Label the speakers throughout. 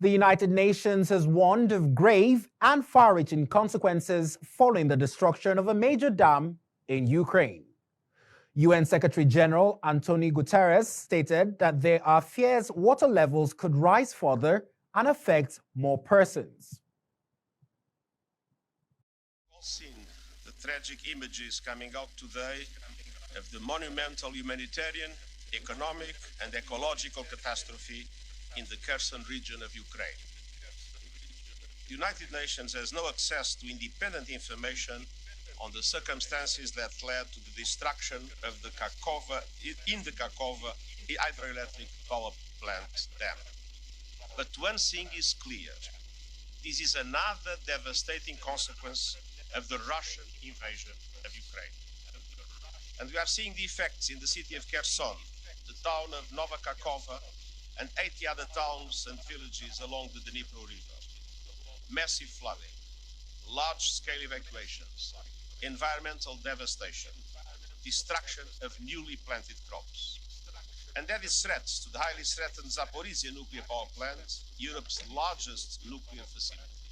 Speaker 1: The United Nations has warned of grave and far-reaching consequences following the destruction of a major dam in Ukraine. UN Secretary General Antonio Guterres stated that there are fears water levels could rise further and affect more persons.
Speaker 2: We've all seen the tragic images coming out today of the monumental humanitarian, economic and ecological catastrophe in the Kherson region of Ukraine. The United Nations has no access to independent information on the circumstances that led to the destruction of the Kakhovka hydroelectric power plant dam. But one thing is clear. This is another devastating consequence of the Russian invasion of Ukraine. And we are seeing the effects in the city of Kherson, the town of Nova Kakhovka, and 80 other towns and villages along the DNIPRO river. Massive flooding, large-scale evacuations, environmental devastation, destruction of newly planted crops. And that is threats to the highly threatened Zaporizhia nuclear power plant, Europe's largest nuclear facility.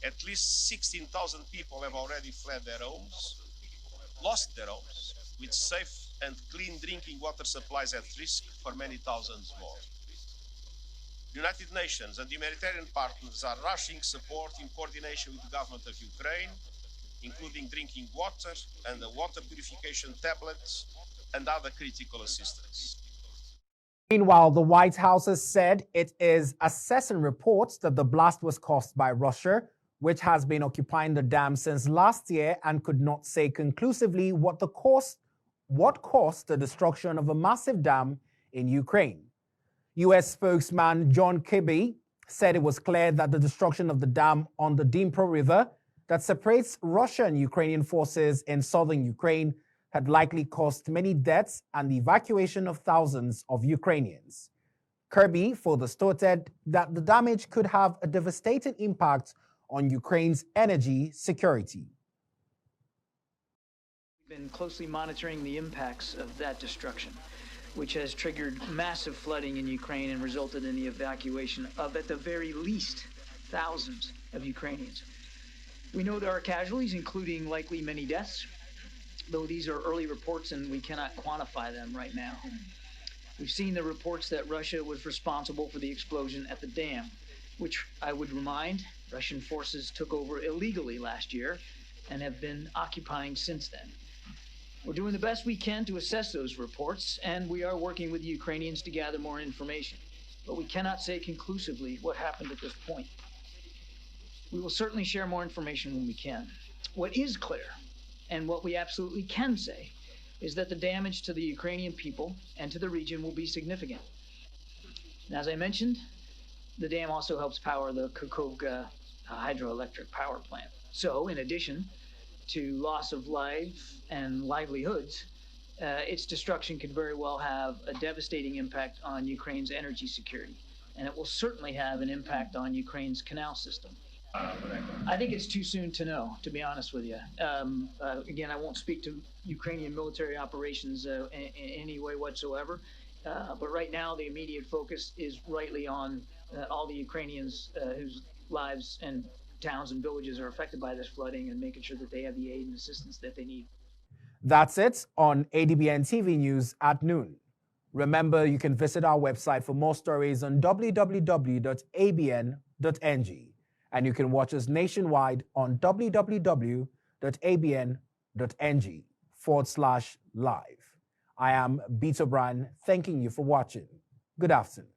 Speaker 2: At least 16,000 people have already fled their homes, lost their homes, with safe and clean drinking water supplies at risk for many thousands more. The United Nations and humanitarian partners are rushing support in coordination with the government of Ukraine, including drinking water and the water purification tablets and other critical assistance.
Speaker 1: Meanwhile, the White House has said it is assessing reports that the blast was caused by Russia, which has been occupying the dam since last year and could not say conclusively what caused the destruction of a massive dam in Ukraine. U.S. spokesman John Kirby said it was clear that the destruction of the dam on the DNIPRO River that separates Russia and Ukrainian forces in southern Ukraine had likely caused many deaths and the evacuation of thousands of Ukrainians. Kirby further stated that the damage could have a devastating impact on Ukraine's energy security.
Speaker 3: We've been closely monitoring the impacts of that destruction, which has triggered massive flooding in Ukraine and resulted in the evacuation of, at the very least, thousands of Ukrainians. We know there are casualties, including likely many deaths, though these are early reports and we cannot quantify them right now. We've seen the reports that Russia was responsible for the explosion at the dam, which I would remind, Russian forces took over illegally last year and have been occupying since then. We're doing the best we can to assess those reports, and we are working with the Ukrainians to gather more information. But we cannot say conclusively what happened at this point. We will certainly share more information when we can. What is clear, and what we absolutely can say, is that the damage to the Ukrainian people and to the region will be significant. And as I mentioned, the dam also helps power the Kakhovka hydroelectric power plant. So, in addition to loss of life and livelihoods, its destruction could very well have a devastating impact on Ukraine's energy security. And it will certainly have an impact on Ukraine's canal system. I think it's too soon to know, to be honest with you. Again, I won't speak to Ukrainian military operations in any way whatsoever. But right now, the immediate focus is rightly on all the Ukrainians whose lives and towns and villages are affected by this flooding and making sure that they have the aid and assistance that they need.
Speaker 1: That's it on ADBN TV News at noon. Remember, you can visit our website for more stories on www.abn.ng. And you can watch us nationwide on www.abn.ng/live. I am Beto Bryan, thanking you for watching. Good afternoon.